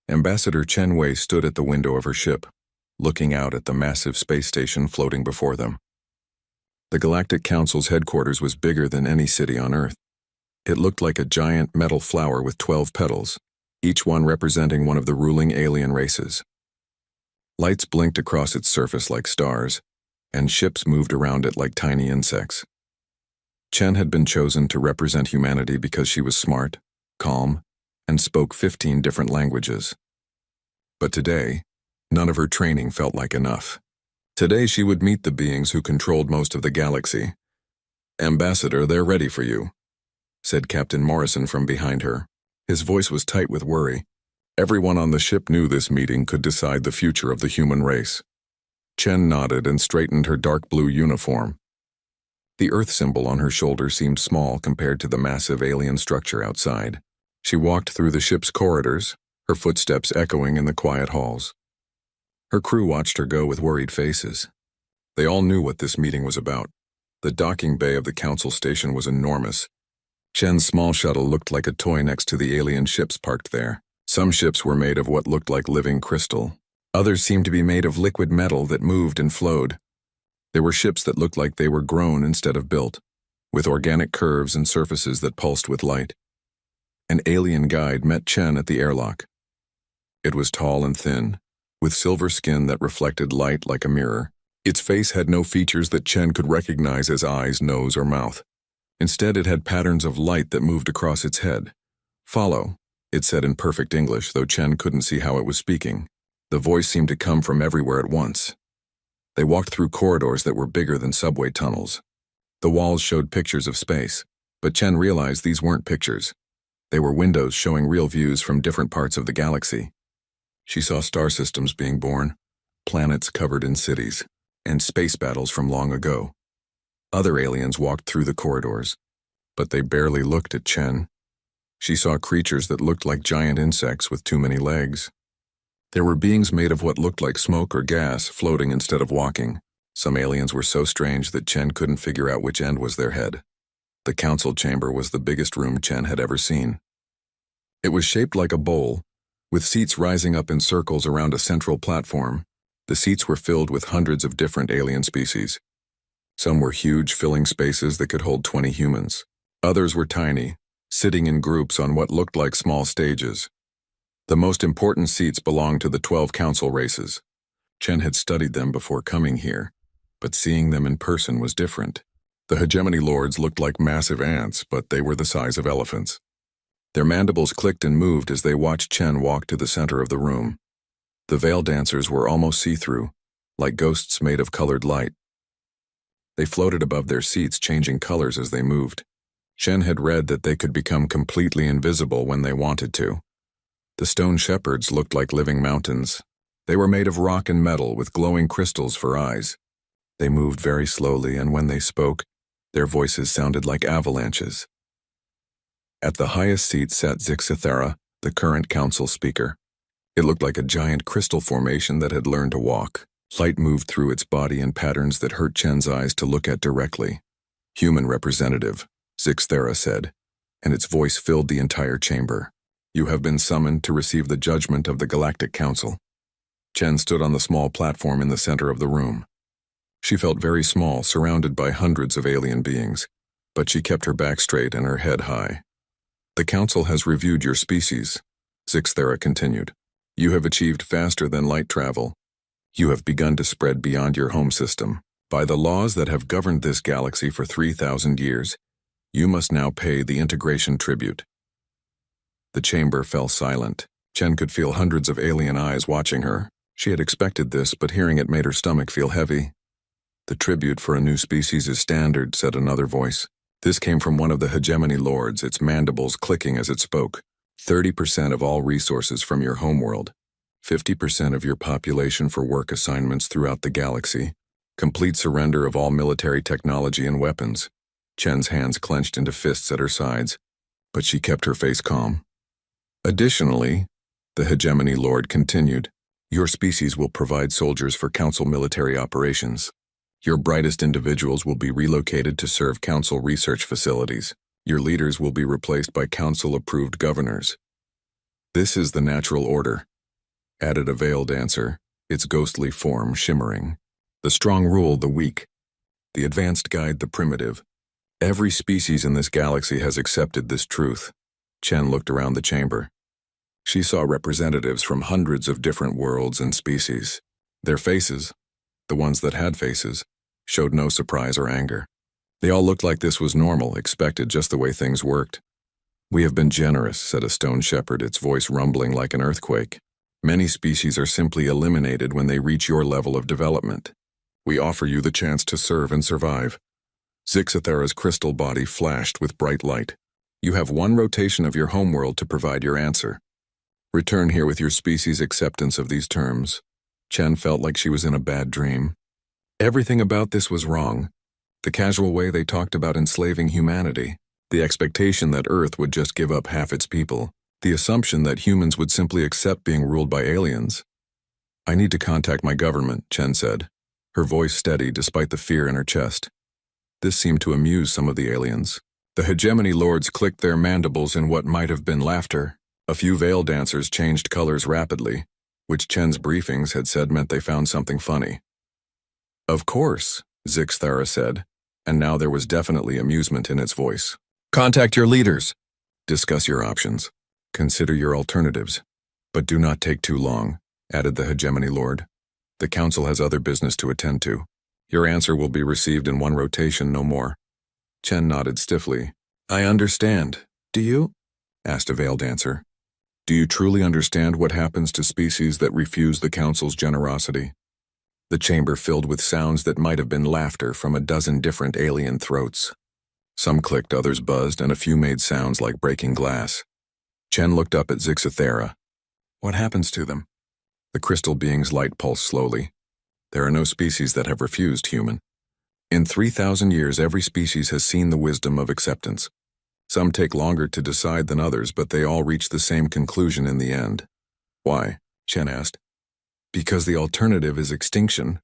Ambassador Chen Wei stood at the window of her ship, looking out at the massive space station floating before them. The Galactic Council's headquarters was bigger than any city on Earth. It looked like a giant metal flower with 12 petals, each one representing one of the ruling alien races. Lights blinked across its surface like stars, and ships moved around it like tiny insects. Chen had been chosen to represent humanity because she was smart, calm, and spoke 15 different languages. But today, none of her training felt like enough. Today she would meet the beings who controlled most of the galaxy. "Ambassador, they're ready for you," said Captain Morrison from behind her. His voice was tight with worry. Everyone on the ship knew this meeting could decide the future of the human race. Chen nodded and straightened her dark blue uniform. The Earth symbol on her shoulder seemed small compared to the massive alien structure outside. She walked through the ship's corridors, her footsteps echoing in the quiet halls. Her crew watched her go with worried faces. They all knew what this meeting was about. The docking bay of the council station was enormous. Chen's small shuttle looked like a toy next to the alien ships parked there. Some ships were made of what looked like living crystal. Others seemed to be made of liquid metal that moved and flowed. There were ships that looked like they were grown instead of built, with organic curves and surfaces that pulsed with light. An alien guide met Chen at the airlock. It was tall and thin, with silver skin that reflected light like a mirror. Its face had no features that Chen could recognize as eyes, nose, or mouth. Instead, it had patterns of light that moved across its head. "Follow," it said in perfect English, though Chen couldn't see how it was speaking. The voice seemed to come from everywhere at once. They walked through corridors that were bigger than subway tunnels. The walls showed pictures of space, but Chen realized these weren't pictures. They were windows showing real views from different parts of the galaxy. She saw star systems being born, planets covered in cities, and space battles from long ago. Other aliens walked through the corridors, but they barely looked at Chen. She saw creatures that looked like giant insects with too many legs. There were beings made of what looked like smoke or gas floating instead of walking. Some aliens were so strange that Chen couldn't figure out which end was their head. The council chamber was the biggest room Chen had ever seen. It was shaped like a bowl, with seats rising up in circles around a central platform. The seats were filled with hundreds of different alien species. Some were huge, filling spaces that could hold 20 humans. Others were tiny, sitting in groups on what looked like small stages. The most important seats belonged to the 12 council races. Chen had studied them before coming here, but seeing them in person was different. The hegemony lords looked like massive ants, but they were the size of elephants. Their mandibles clicked and moved as they watched Chen walk to the center of the room. The veil dancers were almost see-through, like ghosts made of colored light. They floated above their seats, changing colors as they moved. Chen had read that they could become completely invisible when they wanted to. The stone shepherds looked like living mountains. They were made of rock and metal with glowing crystals for eyes. They moved very slowly, and when they spoke, their voices sounded like avalanches. At the highest seat sat Zixithera, the current council speaker. It looked like a giant crystal formation that had learned to walk. Light moved through its body in patterns that hurt Chen's eyes to look at directly. "Human representative," Zixithera said, and its voice filled the entire chamber. "You have been summoned to receive the judgment of the Galactic Council." Chen stood on the small platform in the center of the room. She felt very small, surrounded by hundreds of alien beings, but she kept her back straight and her head high. "The Council has reviewed your species," Zixithera continued. "You have achieved faster than light travel. You have begun to spread beyond your home system. By the laws that have governed this galaxy for 3,000 years, you must now pay the integration tribute." The chamber fell silent. Chen could feel hundreds of alien eyes watching her. She had expected this, but hearing it made her stomach feel heavy. "The tribute for a new species is standard," said another voice. This came from one of the hegemony lords, its mandibles clicking as it spoke. 30% of all resources from your homeworld. 50% of your population for work assignments throughout the galaxy. Complete surrender of all military technology and weapons. Chen's hands clenched into fists at her sides, but she kept her face calm. "Additionally," the hegemony lord continued, "your species will provide soldiers for council military operations. Your brightest individuals will be relocated to serve council research facilities. Your leaders will be replaced by council-approved governors. This is the natural order," added a veiled answer, its ghostly form shimmering. The strong rule the weak. The advanced guide the primitive. Every species in this galaxy has accepted this truth. Chen looked around the chamber. She saw representatives from hundreds of different worlds and species. Their faces, the ones that had faces, showed no surprise or anger. They all looked like this was normal, expected, just the way things worked. "We have been generous," said a stone shepherd, its voice rumbling like an earthquake. "Many species are simply eliminated when they reach your level of development. We offer you the chance to serve and survive." Zixithera's crystal body flashed with bright light. "You have one rotation of your homeworld to provide your answer. Return here with your species' acceptance of these terms." Chen felt like she was in a bad dream. Everything about this was wrong. The casual way they talked about enslaving humanity, the expectation that Earth would just give up half its people, the assumption that humans would simply accept being ruled by aliens. "I need to contact my government," Chen said, her voice steady despite the fear in her chest. This seemed to amuse some of the aliens. The hegemony lords clicked their mandibles in what might have been laughter. A few veil dancers changed colors rapidly, which Chen's briefings had said meant they found something funny. "Of course," Zixithera said, and now there was definitely amusement in its voice. "Contact your leaders. Discuss your options. Consider your alternatives. But do not take too long," added the hegemony lord. "The council has other business to attend to. Your answer will be received in one rotation, no more." Chen nodded stiffly. "I understand. Do you?" asked a veil dancer. "Do you truly understand what happens to species that refuse the council's generosity?" The chamber filled with sounds that might have been laughter from a dozen different alien throats. Some clicked, others buzzed, and a few made sounds like breaking glass. Chen looked up at Zixithera. "What happens to them?" The crystal being's light pulsed slowly. "There are no species that have refused human. In 3,000 years, every species has seen the wisdom of acceptance. Some take longer to decide than others, but they all reach the same conclusion in the end." "Why?" Chen asked. "Because the alternative is extinction,"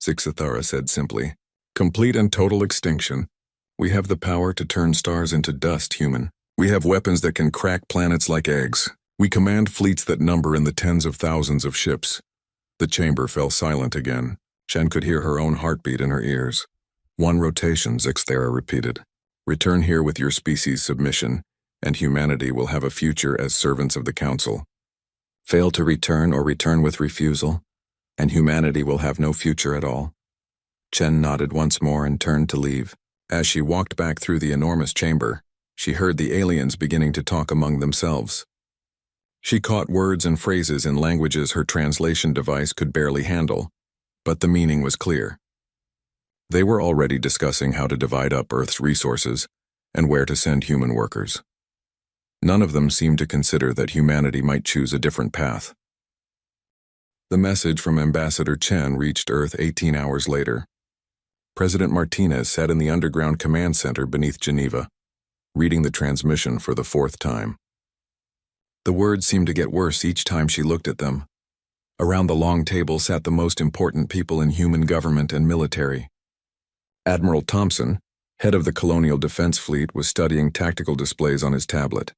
Zixithera said simply. "Complete and total extinction. We have the power to turn stars into dust, human. We have weapons that can crack planets like eggs. We command fleets that number in the tens of thousands of ships." The chamber fell silent again. Chen could hear her own heartbeat in her ears. "One rotation," Zixithera repeated. "Return here with your species' submission, and humanity will have a future as servants of the council. Fail to return or return with refusal, and humanity will have no future at all." Chen nodded once more and turned to leave. As she walked back through the enormous chamber, she heard the aliens beginning to talk among themselves. She caught words and phrases in languages her translation device could barely handle, but the meaning was clear. They were already discussing how to divide up Earth's resources and where to send human workers. None of them seemed to consider that humanity might choose a different path. The message from Ambassador Chen reached Earth 18 hours later. President Martinez sat in the underground command center beneath Geneva, reading the transmission for the 4th time. The words seemed to get worse each time she looked at them. Around the long table sat the most important people in human government and military. Admiral Thompson, head of the Colonial Defense Fleet, was studying tactical displays on his tablet.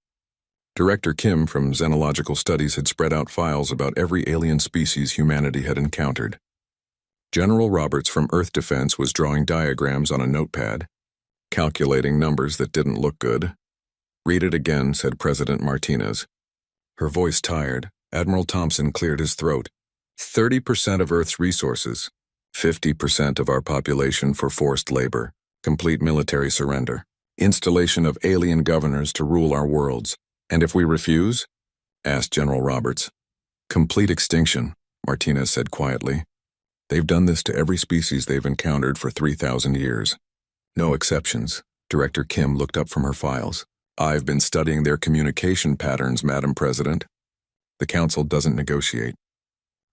Director Kim from Xenological Studies had spread out files about every alien species humanity had encountered. General Roberts from Earth Defense was drawing diagrams on a notepad, calculating numbers that didn't look good. "Read it again," said President Martinez. Her voice tired, Admiral Thompson cleared his throat. 30% of Earth's resources, 50% of our population for forced labor, complete military surrender, installation of alien governors to rule our worlds. "And if we refuse?" asked General Roberts. "Complete extinction," Martinez said quietly. "They've done this to every species they've encountered for 3,000 years. No exceptions." Director Kim looked up from her files. "I've been studying their communication patterns, Madam President. The Council doesn't negotiate.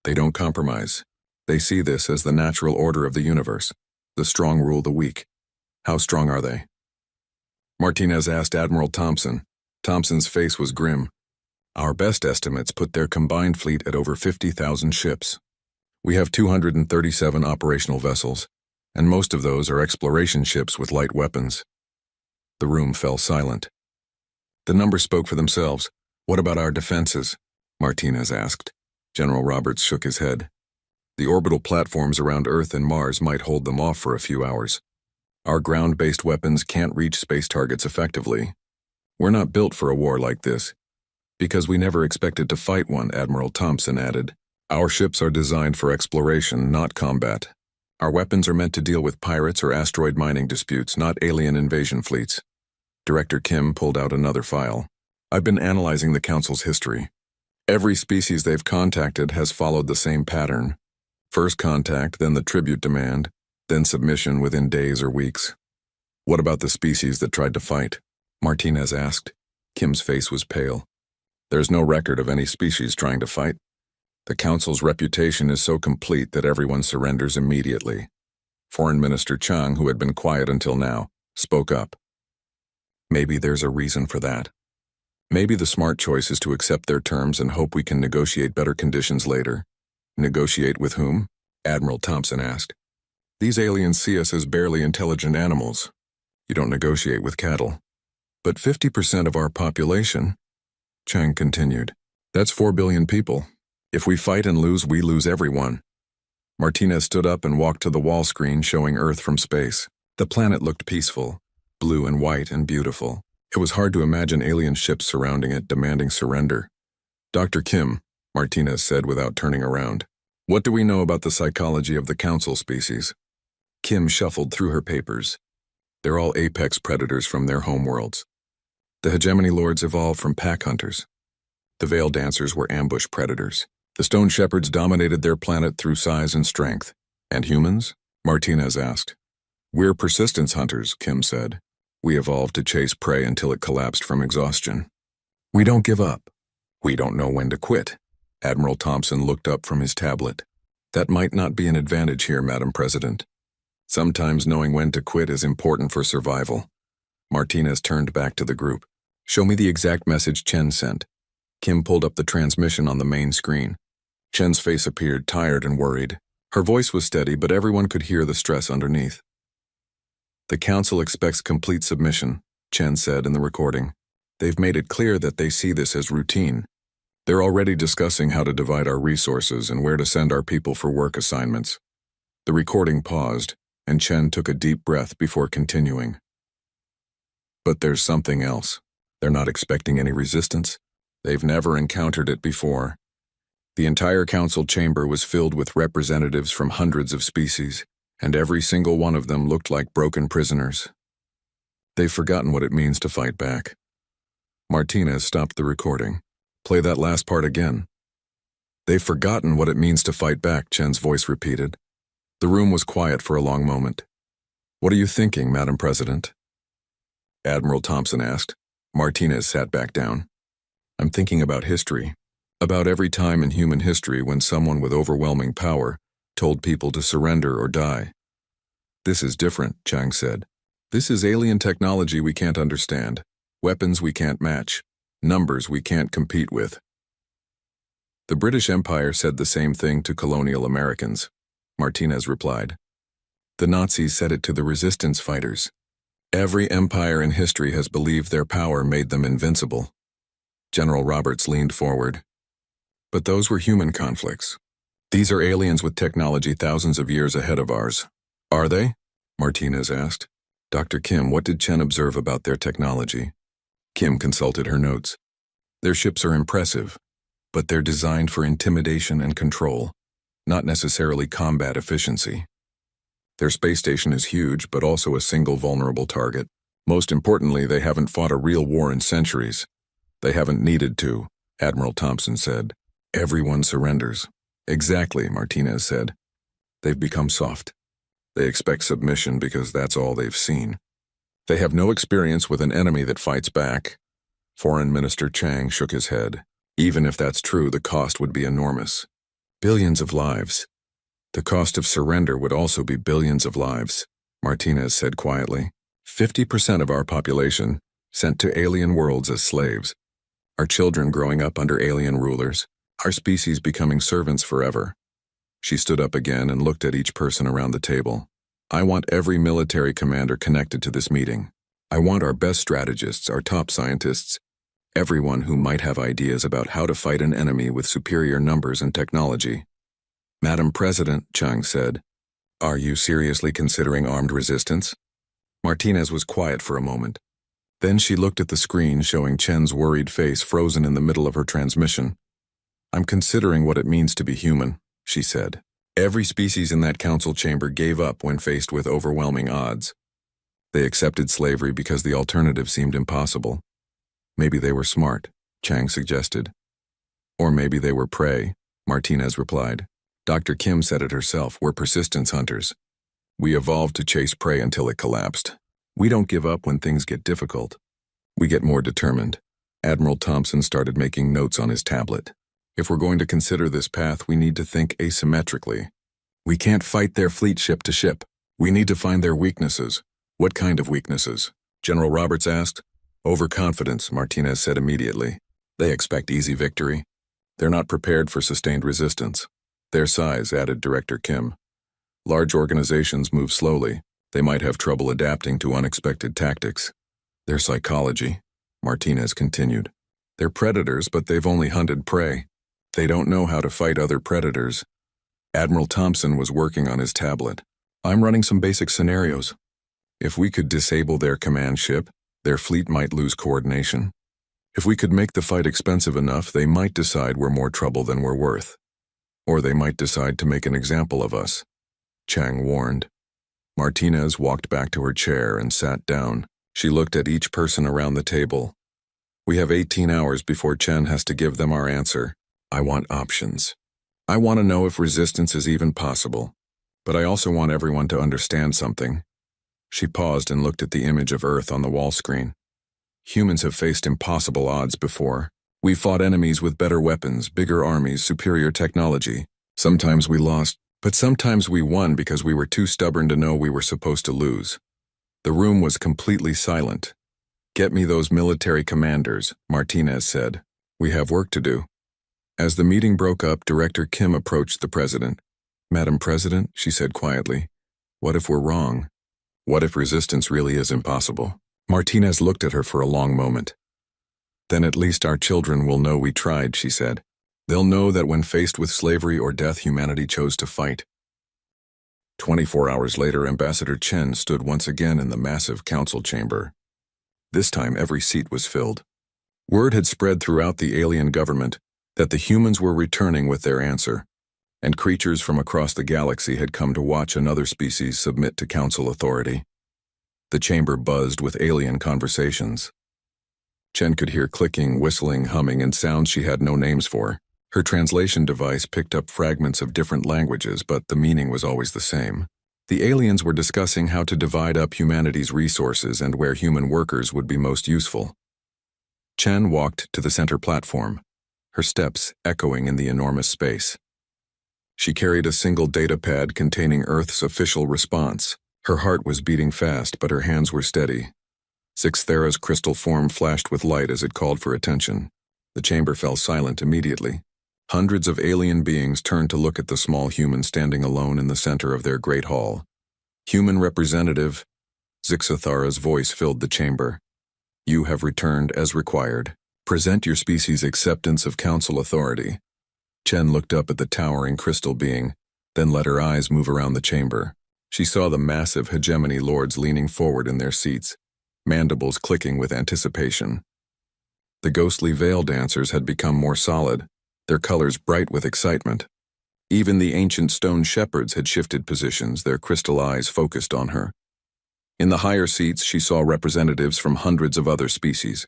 They don't compromise. They see this as the natural order of the universe. The strong rule the weak. How strong are they?" Martinez asked Admiral Thompson. Thompson's face was grim. "Our best estimates put their combined fleet at over 50,000 ships. We have 237 operational vessels, and most of those are exploration ships with light weapons." The room fell silent. The numbers spoke for themselves. "What about our defenses?" Martinez asked. General Roberts shook his head. The orbital platforms around Earth and Mars might hold them off for a few hours. Our ground-based weapons can't reach space targets effectively. We're not built for a war like this. Because we never expected to fight one, Admiral Thompson added. Our ships are designed for exploration, not combat. Our weapons are meant to deal with pirates or asteroid mining disputes, not alien invasion fleets. Director Kim pulled out another file. I've been analyzing the Council's history. Every species they've contacted has followed the same pattern. First contact, then the tribute demand, then submission within days or weeks. What about the species that tried to fight? Martinez asked. Kim's face was pale. There's no record of any species trying to fight. The Council's reputation is so complete that everyone surrenders immediately. Foreign Minister Chang, who had been quiet until now, spoke up. Maybe there's a reason for that. Maybe the smart choice is to accept their terms and hope we can negotiate better conditions later. Negotiate with whom? Admiral Thompson asked. These aliens see us as barely intelligent animals. You don't negotiate with cattle. But 50% of our population, Chang continued. That's 4 billion people. If we fight and lose, we lose everyone. Martinez stood up and walked to the wall screen showing Earth from space. The planet looked peaceful, blue and white and beautiful. It was hard to imagine alien ships surrounding it, demanding surrender. Dr. Kim, Martinez said without turning around. What do we know about the psychology of the Council species? Kim shuffled through her papers. They're all apex predators from their homeworlds. The hegemony lords evolved from pack hunters. The veil dancers were ambush predators. The stone shepherds dominated their planet through size and strength. And humans? Martinez asked. We're persistence hunters, Kim said. We evolved to chase prey until it collapsed from exhaustion. We don't give up. We don't know when to quit. Admiral Thompson looked up from his tablet. That might not be an advantage here, Madam President. Sometimes knowing when to quit is important for survival. Martinez turned back to the group. Show me the exact message Chen sent. Kim pulled up the transmission on the main screen. Chen's face appeared tired and worried. Her voice was steady, but everyone could hear the stress underneath. The Council expects complete submission, Chen said in the recording. They've made it clear that they see this as routine. They're already discussing how to divide our resources and where to send our people for work assignments. The recording paused, and Chen took a deep breath before continuing. But there's something else. They're not expecting any resistance. They've never encountered it before. The entire Council chamber was filled with representatives from hundreds of species, and every single one of them looked like broken prisoners. They've forgotten what it means to fight back. Martinez stopped the recording. Play that last part again. They've forgotten what it means to fight back, Chen's voice repeated. The room was quiet for a long moment. What are you thinking, Madam President? Admiral Thompson asked. Martinez sat back down. I'm thinking about history. About every time in human history when someone with overwhelming power told people to surrender or die. This is different, Chang said. This is alien technology we can't understand, weapons we can't match, numbers we can't compete with. The British Empire said the same thing to colonial Americans, Martinez replied. The Nazis said it to the resistance fighters. Every empire in history has believed their power made them invincible. General Roberts leaned forward. But those were human conflicts. These are aliens with technology thousands of years ahead of ours. Are they? Martinez asked. Dr. Kim, what did Chen observe about their technology? Kim consulted her notes. Their ships are impressive, but they're designed for intimidation and control, not necessarily combat efficiency. Their space station is huge, but also a single vulnerable target. Most importantly, they haven't fought a real war in centuries. They haven't needed to, Admiral Thompson said. Everyone surrenders. Exactly, Martinez said. They've become soft. They expect submission because that's all they've seen. They have no experience with an enemy that fights back. Foreign Minister Chang shook his head. Even if that's true, the cost would be enormous. Billions of lives. The cost of surrender would also be billions of lives, Martinez said quietly. 50% of our population sent to alien worlds as slaves. Our children growing up under alien rulers. Our species becoming servants forever. She stood up again and looked at each person around the table. I want every military commander connected to this meeting. I want our best strategists, our top scientists, Everyone who might have ideas about how to fight an enemy with superior numbers and technology. Madam President, Chang said, are you seriously considering armed resistance? Martinez was quiet for a moment. Then she looked at the screen showing Chen's worried face frozen in the middle of her transmission. I'm considering what it means to be human, she said. Every species in that council chamber gave up when faced with overwhelming odds. They accepted slavery because the alternative seemed impossible. Maybe they were smart, Chang suggested. Or maybe they were prey, Martinez replied. Dr. Kim said it herself, we're persistence hunters. We evolved to chase prey until it collapsed. We don't give up when things get difficult. We get more determined. Admiral Thompson started making notes on his tablet. If we're going to consider this path, we need to think asymmetrically. We can't fight their fleet ship to ship. We need to find their weaknesses. What kind of weaknesses? General Roberts asked. Overconfidence, Martinez said immediately. They expect easy victory. They're not prepared for sustained resistance. Their size, added Director Kim. Large organizations move slowly. They might have trouble adapting to unexpected tactics. Their psychology, Martinez continued. They're predators, but they've only hunted prey. They don't know how to fight other predators. Admiral Thompson was working on his tablet. I'm running some basic scenarios. If we could disable their command ship, their fleet might lose coordination. If we could make the fight expensive enough, they might decide we're more trouble than we're worth. Or they might decide to make an example of us, Chang warned. Martinez walked back to her chair and sat down. She looked at each person around the table. We have 18 hours before Chen has to give them our answer. I want options. I want to know if resistance is even possible. But I also want everyone to understand something. She paused and looked at the image of Earth on the wall screen. Humans have faced impossible odds before. We fought enemies with better weapons, bigger armies, superior technology. Sometimes we lost, but sometimes we won because we were too stubborn to know we were supposed to lose. The room was completely silent. Get me those military commanders, Martinez said. We have work to do. As the meeting broke up, Director Kim approached the president. Madam President, she said quietly, what if we're wrong? What if resistance really is impossible? Martinez looked at her for a long moment. Then at least our children will know we tried, she said. They'll know that when faced with slavery or death, humanity chose to fight. 24 hours later, Ambassador Chen stood once again in the massive council chamber. This time, every seat was filled. Word had spread throughout the alien government that the humans were returning with their answer, and creatures from across the galaxy had come to watch another species submit to council authority. The chamber buzzed with alien conversations. Chen could hear clicking, whistling, humming, and sounds she had no names for. Her translation device picked up fragments of different languages, but the meaning was always the same. The aliens were discussing how to divide up humanity's resources and where human workers would be most useful. Chen walked to the center platform, her steps echoing in the enormous space. She carried a single data pad containing Earth's official response. Her heart was beating fast, but her hands were steady. Sixthera's crystal form flashed with light as it called for attention. The chamber fell silent immediately. Hundreds of alien beings turned to look at the small human standing alone in the center of their great hall. Human representative, Zixathara's voice filled the chamber. You have returned as required. Present your species' acceptance of council authority. Chen looked up at the towering crystal being, then let her eyes move around the chamber. She saw the massive hegemony lords leaning forward in their seats, mandibles clicking with anticipation. The ghostly veil dancers had become more solid, their colors bright with excitement. Even the ancient stone shepherds had shifted positions, their crystal eyes focused on her. In the higher seats, she saw representatives from hundreds of other species.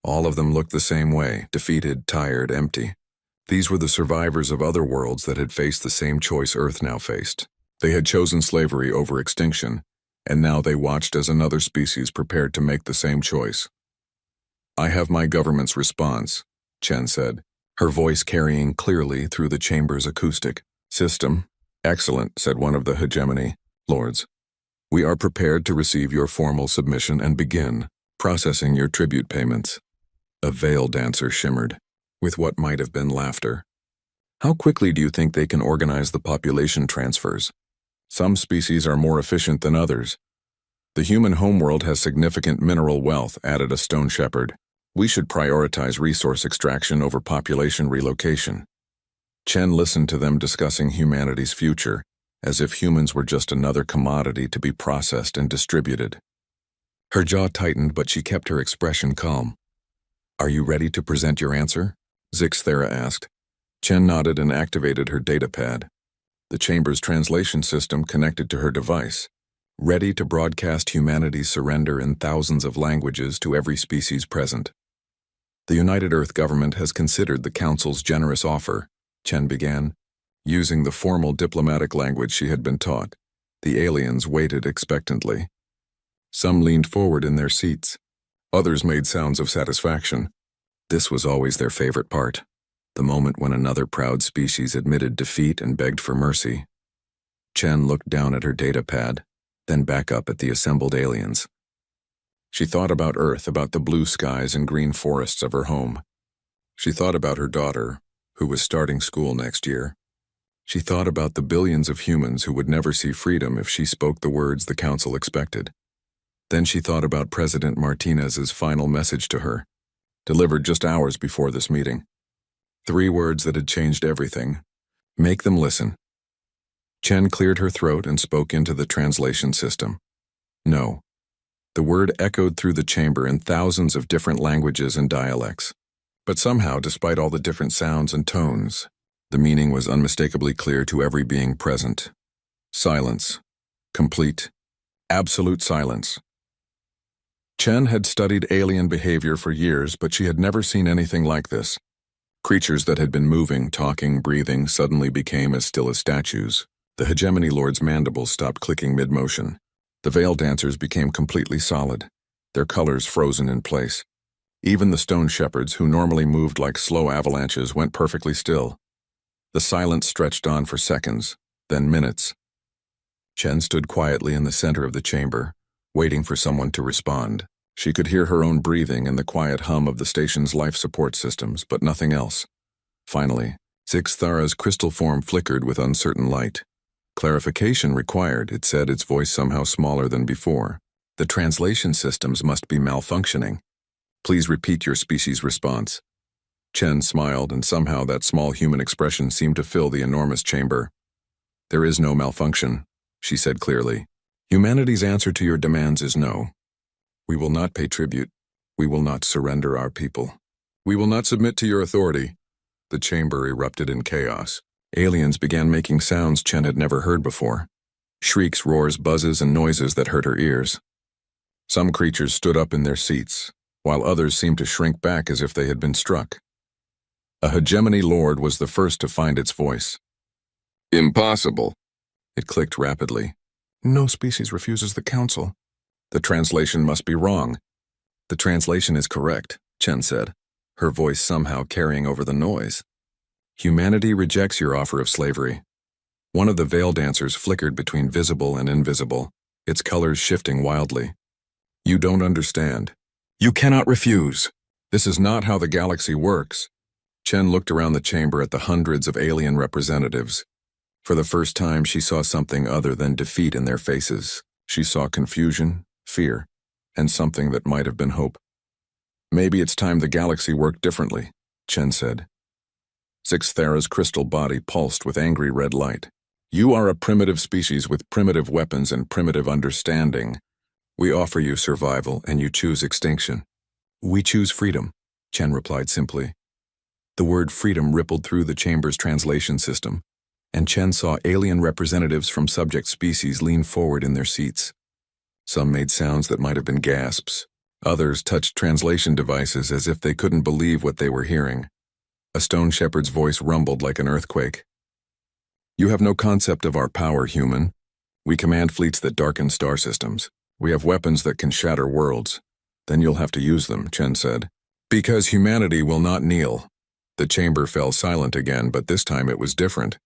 All of them looked the same way, defeated, tired, empty. These were the survivors of other worlds that had faced the same choice Earth now faced. They had chosen slavery over extinction, and now they watched as another species prepared to make the same choice. I have my government's response, Chen said, her voice carrying clearly through the chamber's acoustic system. Excellent, said one of the hegemony lords. We are prepared to receive your formal submission and begin processing your tribute payments. A veil dancer shimmered, with what might have been laughter. How quickly do you think they can organize the population transfers? Some species are more efficient than others. The human homeworld has significant mineral wealth, added a stone shepherd. We should prioritize resource extraction over population relocation. Chen listened to them discussing humanity's future, as if humans were just another commodity to be processed and distributed. Her jaw tightened, but she kept her expression calm. "Are you ready to present your answer?" Zixthera asked. Chen nodded and activated her datapad. The chamber's translation system connected to her device, ready to broadcast humanity's surrender in thousands of languages to every species present. "The United Earth government has considered the Council's generous offer," Chen began. Using the formal diplomatic language she had been taught, the aliens waited expectantly. Some leaned forward in their seats. Others made sounds of satisfaction. This was always their favorite part, the moment when another proud species admitted defeat and begged for mercy. Chen looked down at her datapad, then back up at the assembled aliens. She thought about Earth, about the blue skies and green forests of her home. She thought about her daughter, who was starting school next year. She thought about the billions of humans who would never see freedom if she spoke the words the Council expected. Then she thought about President Martinez's final message to her, delivered just hours before this meeting. 3 words that had changed everything. Make them listen. Chen cleared her throat and spoke into the translation system. No. The word echoed through the chamber in thousands of different languages and dialects. But somehow, despite all the different sounds and tones, the meaning was unmistakably clear to every being present. Silence. Complete. Absolute silence. Chen had studied alien behavior for years, but she had never seen anything like this. Creatures that had been moving, talking, breathing suddenly became as still as statues. The hegemony lord's mandibles stopped clicking mid-motion. The veil dancers became completely solid, their colors frozen in place. Even the stone shepherds, who normally moved like slow avalanches, went perfectly still. The silence stretched on for seconds, then minutes. Chen stood quietly in the center of the chamber, waiting for someone to respond. She could hear her own breathing and the quiet hum of the station's life support systems, but nothing else. Finally, Zixthara's crystal form flickered with uncertain light. Clarification required, it said, its voice somehow smaller than before. The translation systems must be malfunctioning. Please repeat your species' response. Chen smiled, and somehow that small human expression seemed to fill the enormous chamber. There is no malfunction, she said clearly. Humanity's answer to your demands is no. We will not pay tribute. We will not surrender our people. We will not submit to your authority. The chamber erupted in chaos. Aliens began making sounds Chen had never heard before. Shrieks, roars, buzzes, and noises that hurt her ears. Some creatures stood up in their seats, while others seemed to shrink back as if they had been struck. A hegemony lord was the first to find its voice. Impossible. It clicked rapidly. No species refuses the Council. The translation must be wrong. The translation is correct, Chen said, her voice somehow carrying over the noise. Humanity rejects your offer of slavery. One of the veil dancers flickered between visible and invisible, its colors shifting wildly. You don't understand. You cannot refuse. This is not how the galaxy works. Chen looked around the chamber at the hundreds of alien representatives. For the first time, she saw something other than defeat in their faces. She saw confusion, fear, and something that might have been hope. Maybe it's time the galaxy worked differently, Chen said. Zixthara's crystal body pulsed with angry red light. You are a primitive species with primitive weapons and primitive understanding. We offer you survival, and you choose extinction. We choose freedom, Chen replied simply. The word freedom rippled through the chamber's translation system, and Chen saw alien representatives from subject species lean forward in their seats. Some made sounds that might have been gasps. Others touched translation devices as if they couldn't believe what they were hearing. A stone shepherd's voice rumbled like an earthquake. You have no concept of our power, human. We command fleets that darken star systems. We have weapons that can shatter worlds. Then you'll have to use them, Chen said. Because humanity will not kneel. The chamber fell silent again, but this time it was different.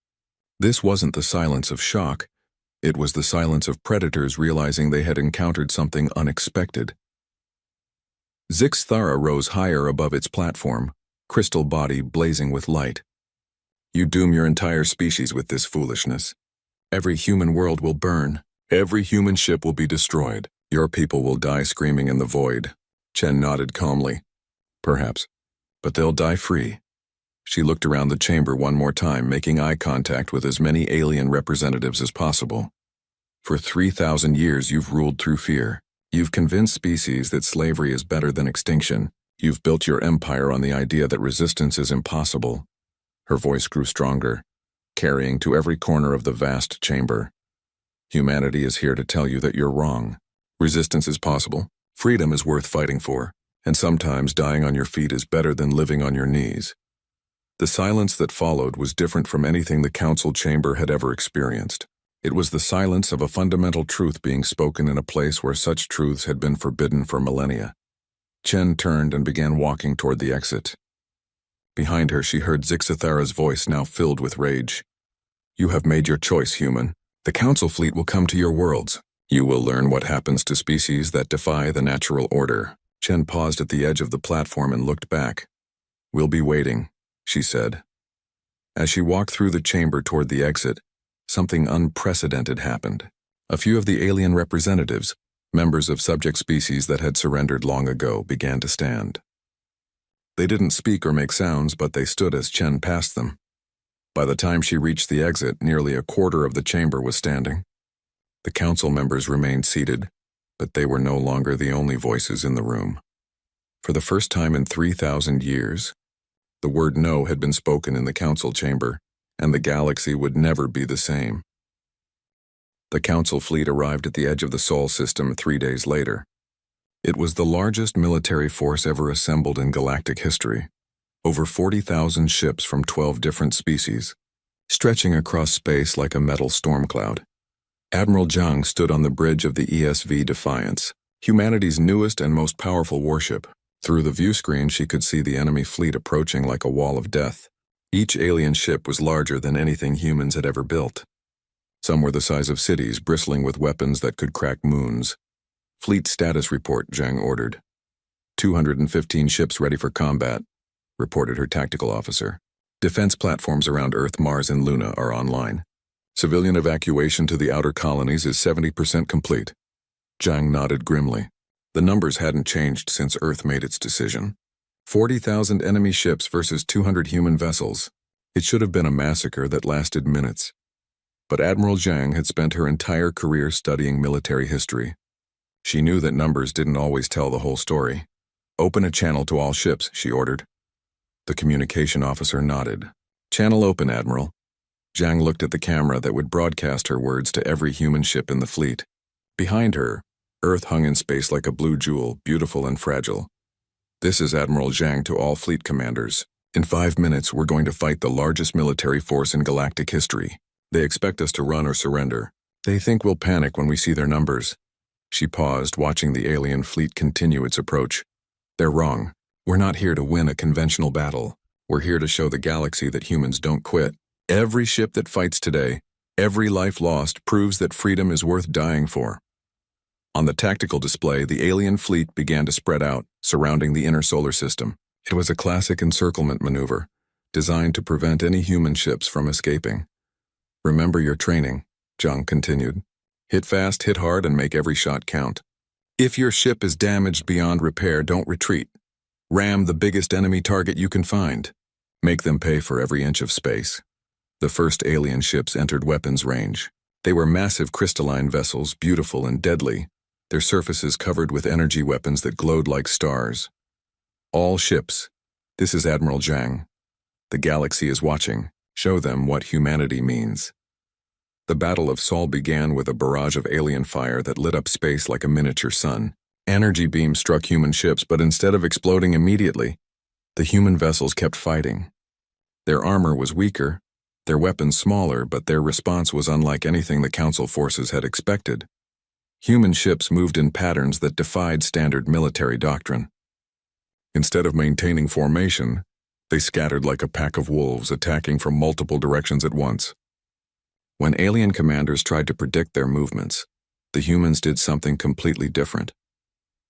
This wasn't the silence of shock. It was the silence of predators realizing they had encountered something unexpected. Zixthara rose higher above its platform, crystal body blazing with light. You doom your entire species with this foolishness. Every human world will burn. Every human ship will be destroyed. Your people will die screaming in the void. Chen nodded calmly. Perhaps. But they'll die free. She looked around the chamber one more time, making eye contact with as many alien representatives as possible. For 3,000 years you've ruled through fear. You've convinced species that slavery is better than extinction. You've built your empire on the idea that resistance is impossible. Her voice grew stronger, carrying to every corner of the vast chamber. Humanity is here to tell you that you're wrong. Resistance is possible. Freedom is worth fighting for. And sometimes dying on your feet is better than living on your knees. The silence that followed was different from anything the council chamber had ever experienced. It was the silence of a fundamental truth being spoken in a place where such truths had been forbidden for millennia. Chen turned and began walking toward the exit. Behind her, she heard Zixithara's voice, now filled with rage. You have made your choice, human. The council fleet will come to your worlds. You will learn what happens to species that defy the natural order. Chen paused at the edge of the platform and looked back. We'll be waiting, she said. As she walked through the chamber toward the exit, something unprecedented happened. A few of the alien representatives, members of subject species that had surrendered long ago, began to stand. They didn't speak or make sounds, but they stood as Chen passed them. By the time she reached the exit, nearly a quarter of the chamber was standing. The council members remained seated, but they were no longer the only voices in the room. For the first time in 3,000 years, the word no had been spoken in the council chamber, and the galaxy would never be the same. The council fleet arrived at the edge of the Sol system 3 days later. It was the largest military force ever assembled in galactic history. Over 40,000 ships from 12 different species, stretching across space like a metal storm cloud. Admiral Zhang stood on the bridge of the ESV Defiance, humanity's newest and most powerful warship. Through the view screen, she could see the enemy fleet approaching like a wall of death. Each alien ship was larger than anything humans had ever built. Some were the size of cities, bristling with weapons that could crack moons. Fleet status report, Zhang ordered. 215 ships ready for combat, reported her tactical officer. Defense platforms around Earth, Mars, and Luna are online. Civilian evacuation to the outer colonies is 70% complete. Zhang nodded grimly. The numbers hadn't changed since Earth made its decision. 40,000 enemy ships versus 200 human vessels. It should have been a massacre that lasted minutes. But Admiral Zhang had spent her entire career studying military history. She knew that numbers didn't always tell the whole story. Open a channel to all ships, she ordered. The communication officer nodded. Channel open, Admiral. Zhang looked at the camera that would broadcast her words to every human ship in the fleet. Behind her, Earth hung in space like a blue jewel, beautiful and fragile. This is Admiral Zhang to all fleet commanders. In 5 minutes, we're going to fight the largest military force in galactic history. They expect us to run or surrender. They think we'll panic when we see their numbers. She paused, watching the alien fleet continue its approach. They're wrong. We're not here to win a conventional battle. We're here to show the galaxy that humans don't quit. Every ship that fights today, every life lost, proves that freedom is worth dying for. On the tactical display, the alien fleet began to spread out, surrounding the inner solar system. It was a classic encirclement maneuver, designed to prevent any human ships from escaping. Remember your training, Zhang continued. Hit fast, hit hard, and make every shot count. If your ship is damaged beyond repair, don't retreat. Ram the biggest enemy target you can find. Make them pay for every inch of space. The first alien ships entered weapons range. They were massive crystalline vessels, beautiful and deadly, their surfaces covered with energy weapons that glowed like stars. All ships. This is Admiral Zhang. The galaxy is watching. Show them what humanity means. The Battle of Sol began with a barrage of alien fire that lit up space like a miniature sun. Energy beams struck human ships, but instead of exploding immediately, the human vessels kept fighting. Their armor was weaker, their weapons smaller, but their response was unlike anything the Council forces had expected. Human ships moved in patterns that defied standard military doctrine. Instead of maintaining formation, they scattered like a pack of wolves, attacking from multiple directions at once. When alien commanders tried to predict their movements, the humans did something completely different.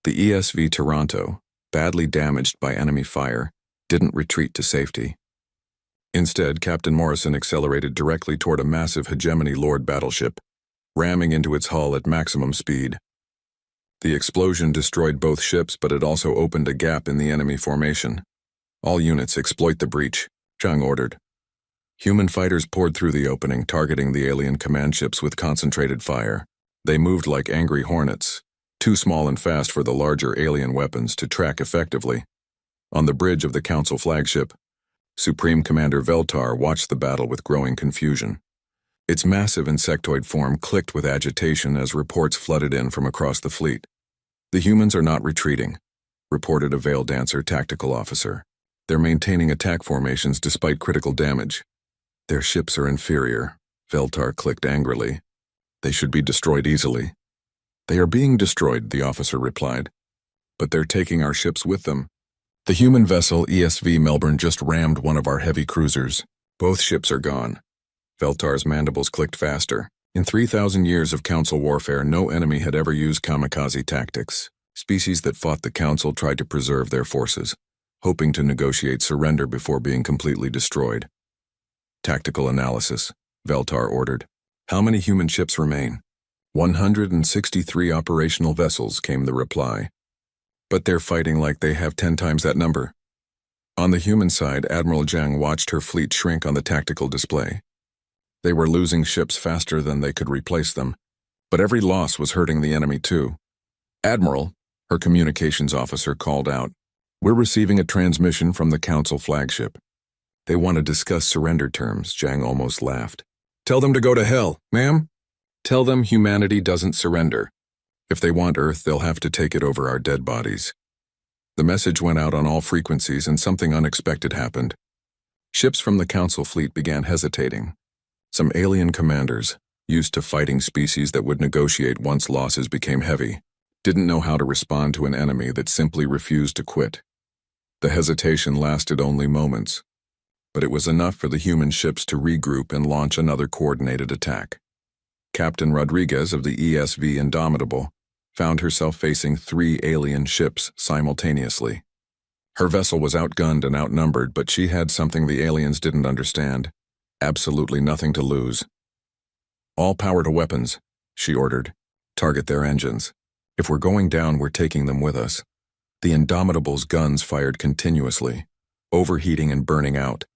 The ESV Toronto, badly damaged by enemy fire, didn't retreat to safety. Instead, Captain Morrison accelerated directly toward a massive Hegemony Lord battleship, ramming into its hull at maximum speed. The explosion destroyed both ships, but it also opened a gap in the enemy formation. All units exploit the breach, Zhang ordered. Human fighters poured through the opening, targeting the alien command ships with concentrated fire. They moved like angry hornets, too small and fast for the larger alien weapons to track effectively. On the bridge of the Council flagship, Supreme Commander Veltar watched the battle with growing confusion. Its massive insectoid form clicked with agitation as reports flooded in from across the fleet. The humans are not retreating, reported a Veil Dancer tactical officer. They're maintaining attack formations despite critical damage. Their ships are inferior, Veltar clicked angrily. They should be destroyed easily. They are being destroyed, the officer replied. But they're taking our ships with them. The human vessel ESV Melbourne just rammed one of our heavy cruisers. Both ships are gone. Veltar's mandibles clicked faster. In 3,000 years of Council warfare, no enemy had ever used kamikaze tactics. Species that fought the Council tried to preserve their forces, hoping to negotiate surrender before being completely destroyed. Tactical analysis, Veltar ordered. How many human ships remain? 163 operational vessels, came the reply. But they're fighting like they have 10 times that number. On the human side, Admiral Zhang watched her fleet shrink on the tactical display. They were losing ships faster than they could replace them, but every loss was hurting the enemy too. Admiral, her communications officer called out, "We're receiving a transmission from the Council flagship. They want to discuss surrender terms," Zhang almost laughed. "Tell them to go to hell, ma'am. Tell them humanity doesn't surrender. If they want Earth, they'll have to take it over our dead bodies." The message went out on all frequencies and something unexpected happened. Ships from the Council fleet began hesitating. Some alien commanders, used to fighting species that would negotiate once losses became heavy, didn't know how to respond to an enemy that simply refused to quit. The hesitation lasted only moments, but it was enough for the human ships to regroup and launch another coordinated attack. Captain Rodriguez of the ESV Indomitable found herself facing 3 alien ships simultaneously. Her vessel was outgunned and outnumbered, but she had something the aliens didn't understand. Absolutely nothing to lose. "All power to weapons," she ordered. "Target their engines. If we're going down, we're taking them with us." The Indomitable's guns fired continuously, overheating and burning out,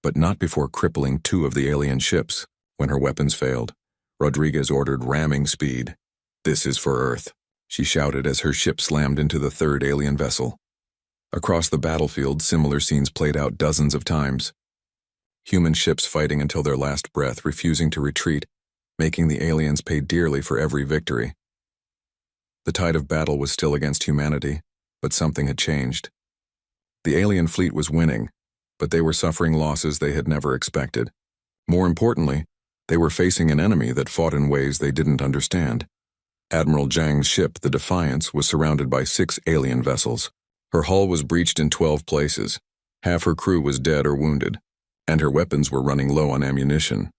but not before crippling 2 of the alien ships. When her weapons failed, Rodriguez ordered ramming speed. "This is for Earth," she shouted as her ship slammed into the 3rd alien vessel. Across the battlefield, similar scenes played out dozens of times. Human ships fighting until their last breath, refusing to retreat, making the aliens pay dearly for every victory. The tide of battle was still against humanity, but something had changed. The alien fleet was winning, but they were suffering losses they had never expected. More importantly, they were facing an enemy that fought in ways they didn't understand. Admiral Zhang's ship, the Defiance, was surrounded by 6 alien vessels. Her hull was breached in 12 places. Half her crew was dead or wounded, and her weapons were running low on ammunition.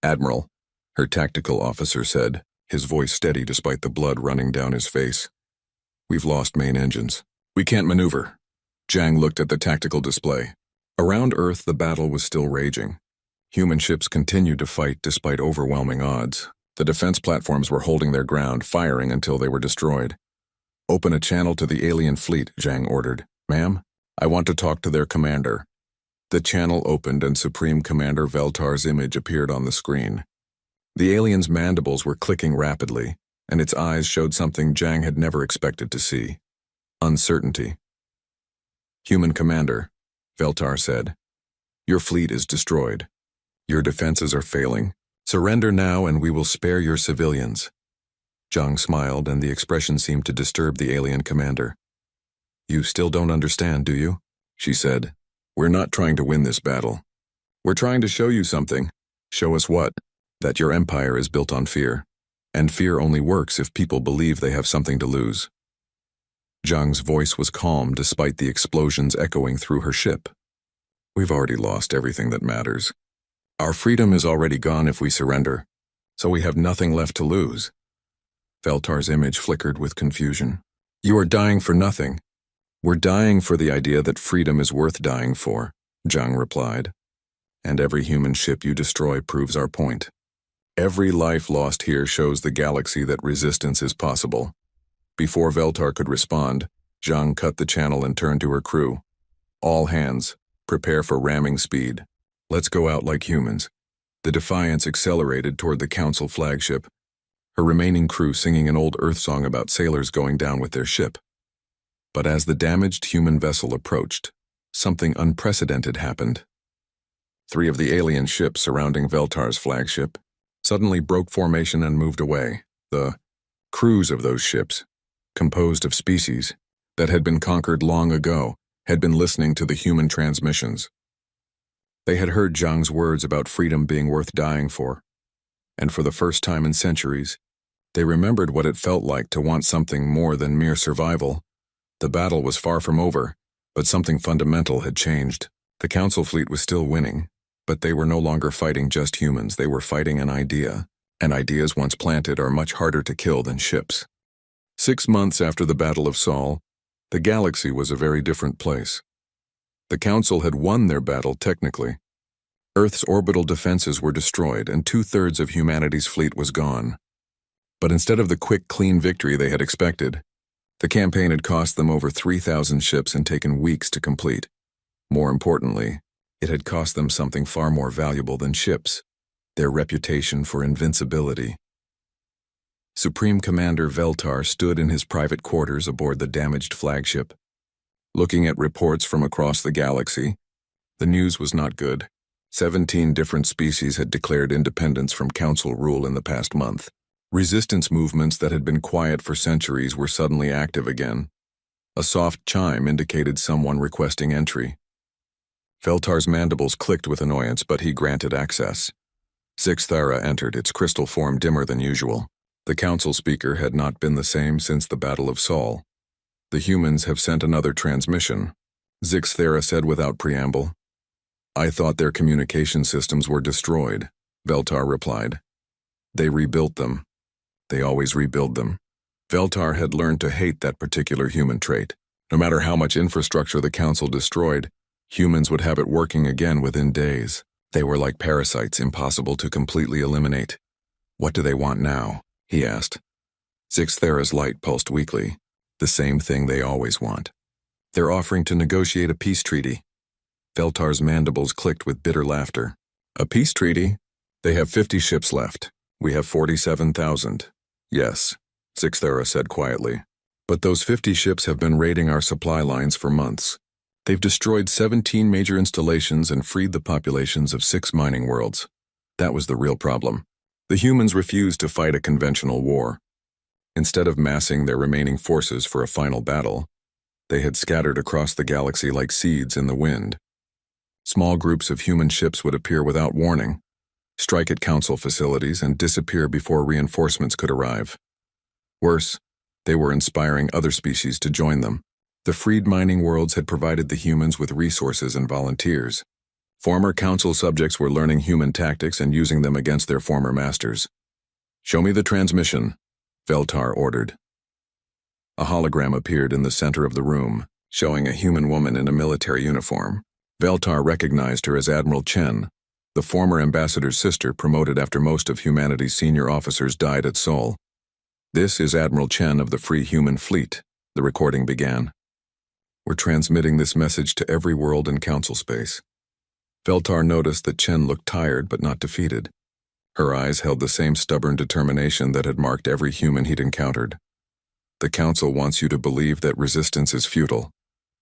"Admiral," her tactical officer said, his voice steady despite the blood running down his face. "We've lost main engines. We can't maneuver." Zhang looked at the tactical display. Around Earth, the battle was still raging. Human ships continued to fight despite overwhelming odds. The defense platforms were holding their ground, firing until they were destroyed. "Open a channel to the alien fleet," Zhang ordered. "Ma'am, I want to talk to their commander." The channel opened and Supreme Commander Veltar's image appeared on the screen. The alien's mandibles were clicking rapidly, and its eyes showed something Zhang had never expected to see: uncertainty. "Human commander," Veltar said, "your fleet is destroyed. Your defenses are failing. Surrender now and we will spare your civilians." Zhang smiled, and the expression seemed to disturb the alien commander. "You still don't understand, do you?" she said. "We're not trying to win this battle. We're trying to show you something." "Show us what?" "That your empire is built on fear, and fear only works if people believe they have something to lose." Zhang's voice was calm despite the explosions echoing through her ship. "We've already lost everything that matters. Our freedom is already gone if we surrender, so we have nothing left to lose." Veltar's image flickered with confusion. "You are dying for nothing." "We're dying for the idea that freedom is worth dying for," Zhang replied. "And every human ship you destroy proves our point. Every life lost here shows the galaxy that resistance is possible." Before Veltar could respond, Zhang cut the channel and turned to her crew. All hands, prepare for ramming speed. Let's go out like humans. The Defiance accelerated toward the Council flagship, her remaining crew singing an old Earth song about sailors going down with their ship. But as the damaged human vessel approached, something unprecedented happened. 3 of the alien ships surrounding Veltar's flagship suddenly broke formation and moved away. The crews of those ships, composed of species that had been conquered long ago, had been listening to the human transmissions. They had heard Zhang's words about freedom being worth dying for, and for the first time in centuries, they remembered what it felt like to want something more than mere survival. The battle was far from over, but something fundamental had changed. The Council fleet was still winning, but they were no longer fighting just humans. They were fighting an idea, and ideas once planted are much harder to kill than ships. 6 months after the Battle of Sol, the galaxy was a very different place. The Council had won their battle technically. Earth's orbital defenses were destroyed, and 2/3 of humanity's fleet was gone. But instead of the quick, clean victory they had expected, the campaign had cost them over 3,000 ships and taken weeks to complete. More importantly, it had cost them something far more valuable than ships: their reputation for invincibility. Supreme Commander Veltar stood in his private quarters aboard the damaged flagship. Looking at reports from across the galaxy, the news was not good. 17 different species had declared independence from Council rule in the past month. Resistance movements that had been quiet for centuries were suddenly active again. A soft chime indicated someone requesting entry. Veltar's mandibles clicked with annoyance, but he granted access. Sixthara entered, its crystal form dimmer than usual. The Council speaker had not been the same since the Battle of Sol. The humans have sent another transmission, Sixthara said without preamble. I thought their communication systems were destroyed, Veltar replied. They rebuilt them. They always rebuild them. Veltar had learned to hate that particular human trait. No matter how much infrastructure the Council destroyed, humans would have it working again within days. They were like parasites, impossible to completely eliminate. What do they want now? He asked. Sixthara's light pulsed weakly. The same thing they always want. They're offering to negotiate a peace treaty. Veltar's mandibles clicked with bitter laughter. A peace treaty? They have 50 ships left. We have 47,000. Yes, Sixthara said quietly. But those 50 ships have been raiding our supply lines for months. They've destroyed 17 major installations and freed the populations of 6 mining worlds. That was the real problem. The humans refused to fight a conventional war. Instead of massing their remaining forces for a final battle, they had scattered across the galaxy like seeds in the wind. Small groups of human ships would appear without warning, strike at Council facilities, and disappear before reinforcements could arrive. Worse, they were inspiring other species to join them. The freed mining worlds had provided the humans with resources and volunteers. Former Council subjects were learning human tactics and using them against their former masters. Show me the transmission, Veltar ordered. A hologram appeared in the center of the room, showing a human woman in a military uniform. Veltar recognized her as Admiral Chen, the former ambassador's sister promoted after most of humanity's senior officers died at Sol. This is Admiral Chen of the Free Human Fleet, the recording began. We're transmitting this message to every world in Council space. Veltar noticed that Chen looked tired but not defeated. Her eyes held the same stubborn determination that had marked every human he'd encountered. The Council wants you to believe that resistance is futile,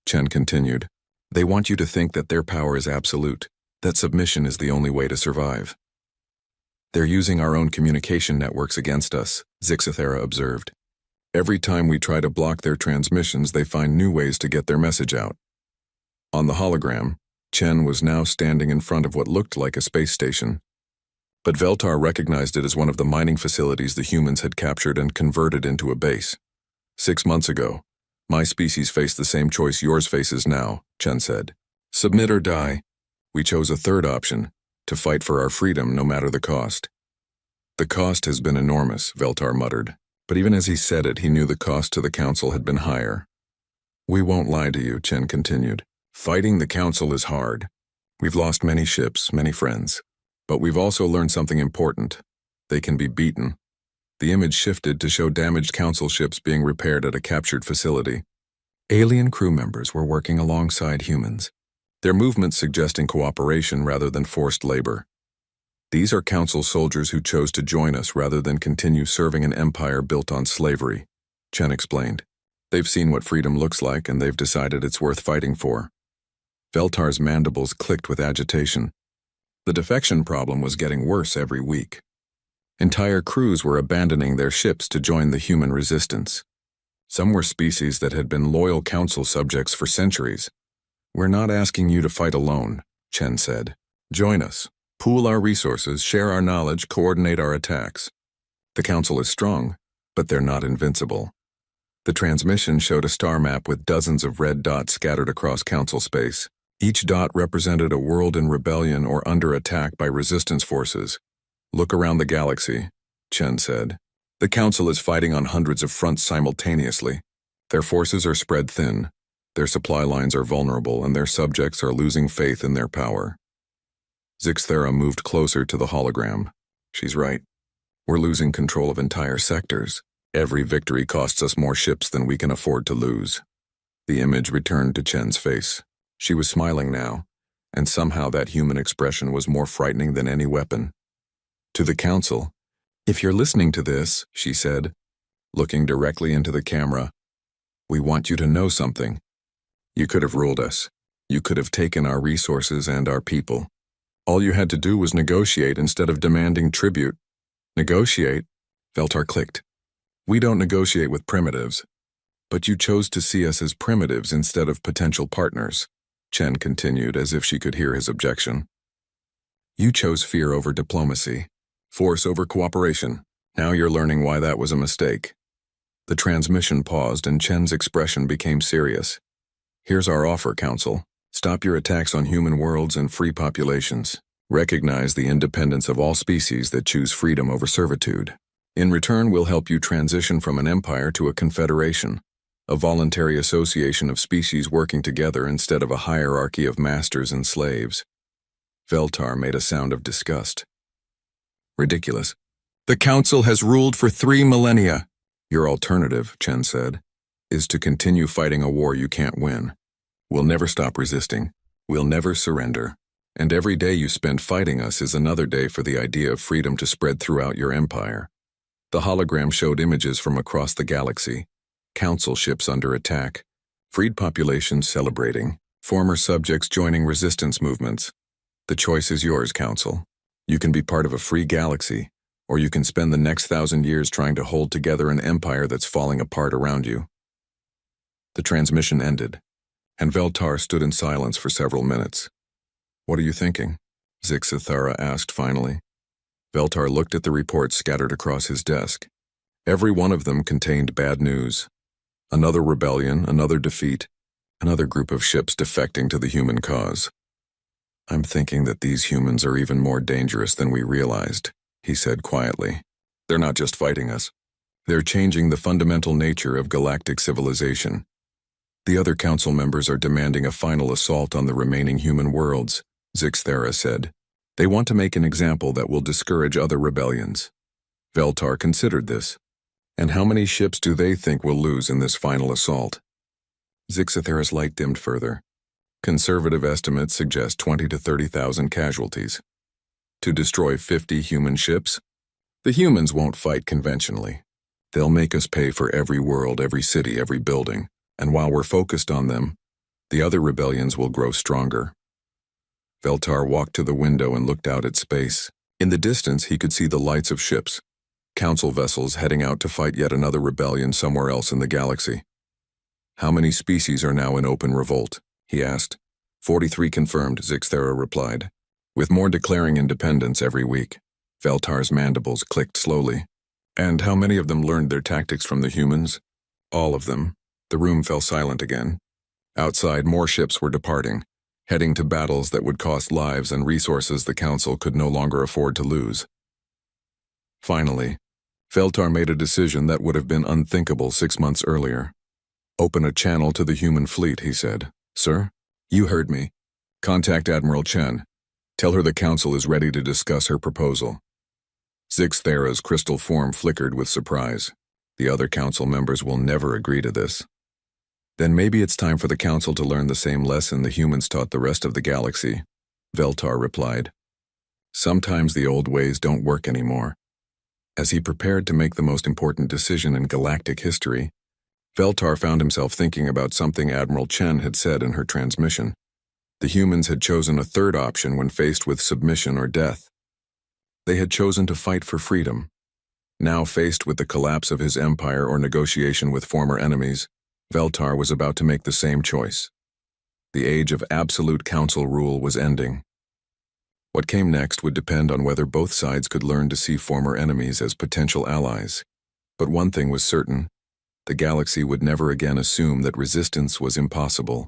Chen continued. They want you to think that their power is absolute, that submission is the only way to survive. They're using our own communication networks against us, Sixthara observed. Every time we try to block their transmissions, they find new ways to get their message out. On the hologram, Chen was now standing in front of what looked like a space station. But Veltar recognized it as one of the mining facilities the humans had captured and converted into a base. 6 months ago, my species faced the same choice yours faces now, Chen said. Submit or die. We chose a third option, to fight for our freedom no matter the cost. The cost has been enormous, Veltar muttered. But even as he said it, he knew the cost to the Council had been higher. We won't lie to you, Chen continued. Fighting the Council is hard. We've lost many ships, many friends. But we've also learned something important. They can be beaten. The image shifted to show damaged council ships being repaired at a captured facility. Alien crew members were working alongside humans, their movements suggesting cooperation rather than forced labor. These are council soldiers who chose to join us rather than continue serving an empire built on slavery, Chen explained. They've seen what freedom looks like and they've decided it's worth fighting for. Veltar's mandibles clicked with agitation. The defection problem was getting worse every week. Entire crews were abandoning their ships to join the human resistance. Some were species that had been loyal council subjects for centuries. "We're not asking you to fight alone," Chen said. "Join us. Pool our resources, share our knowledge, coordinate our attacks. The council is strong, but they're not invincible." The transmission showed a star map with dozens of red dots scattered across council space. Each dot represented a world in rebellion or under attack by resistance forces. "Look around the galaxy," Chen said. "The council is fighting on hundreds of fronts simultaneously. Their forces are spread thin, their supply lines are vulnerable, and their subjects are losing faith in their power." Zixthera moved closer to the hologram. "She's right. We're losing control of entire sectors. Every victory costs us more ships than we can afford to lose." The image returned to Chen's face. She was smiling now, and somehow that human expression was more frightening than any weapon. To the council, "If you're listening to this," she said, looking directly into the camera, "we want you to know something. You could have ruled us. You could have taken our resources and our people. All you had to do was negotiate instead of demanding tribute." "Negotiate?" Veltar clicked. "We don't negotiate with primitives. But you chose to see us as primitives instead of potential partners," Chen continued as if she could hear his objection. "You chose fear over diplomacy, force over cooperation. Now you're learning why that was a mistake." The transmission paused and Chen's expression became serious. "Here's our offer, Council. Stop your attacks on human worlds and free populations. Recognize the independence of all species that choose freedom over servitude. In return, we'll help you transition from an empire to a confederation, a voluntary association of species working together instead of a hierarchy of masters and slaves." Veltar made a sound of disgust. "Ridiculous. The Council has ruled for 3 millennia. Your alternative," Chen said, "is to continue fighting a war you can't win. We'll never stop resisting. We'll never surrender. And every day you spend fighting us is another day for the idea of freedom to spread throughout your empire." The hologram showed images from across the galaxy. Council ships under attack, freed populations celebrating, former subjects joining resistance movements. "The choice is yours, Council. You can be part of a free galaxy, or you can spend the next 1,000 years trying to hold together an empire that's falling apart around you." The transmission ended, and Veltar stood in silence for several minutes. "What are you thinking?" Zixithara asked finally. Veltar looked at the reports scattered across his desk. Every one of them contained bad news. Another rebellion, another defeat, another group of ships defecting to the human cause. "I'm thinking that these humans are even more dangerous than we realized," he said quietly. "They're not just fighting us. They're changing the fundamental nature of galactic civilization. The other council members are demanding a final assault on the remaining human worlds," Zixthera said. "They want to make an example that will discourage other rebellions." Veltar considered this. "And how many ships do they think will lose in this final assault?" Zixithera's light dimmed further. "Conservative estimates suggest 20 to 30,000 casualties. To destroy 50 human ships? The humans won't fight conventionally. They'll make us pay for every world, every city, every building. And while we're focused on them, the other rebellions will grow stronger." Veltar walked to the window and looked out at space. In the distance, he could see the lights of ships, council vessels heading out to fight yet another rebellion somewhere else in the galaxy. "How many species are now in open revolt?" he asked. 43 confirmed, Zixthera replied, with more declaring independence every week. Veltar's mandibles clicked slowly. "And how many of them learned their tactics from the humans?" "All of them." The room fell silent again. Outside, more ships were departing, heading to battles that would cost lives and resources the Council could no longer afford to lose. Finally, Veltar made a decision that would have been unthinkable 6 months earlier. "Open a channel to the human fleet," he said. "Sir, you heard me. Contact Admiral Chen. Tell her the Council is ready to discuss her proposal." Zixthera's crystal form flickered with surprise. The other council members will never agree to this. Then maybe it's time for the council to learn the same lesson the humans taught the rest of the galaxy, Veltar replied. Sometimes the old ways don't work anymore. As he prepared to make the most important decision in galactic history, Veltar found himself thinking about something Admiral Chen had said in her transmission. The humans had chosen a third option when faced with submission or death. They had chosen to fight for freedom. Now faced with the collapse of his empire or negotiation with former enemies, Veltar was about to make the same choice. The age of absolute council rule was ending. What came next would depend on whether both sides could learn to see former enemies as potential allies. But one thing was certain: the galaxy would never again assume that resistance was impossible.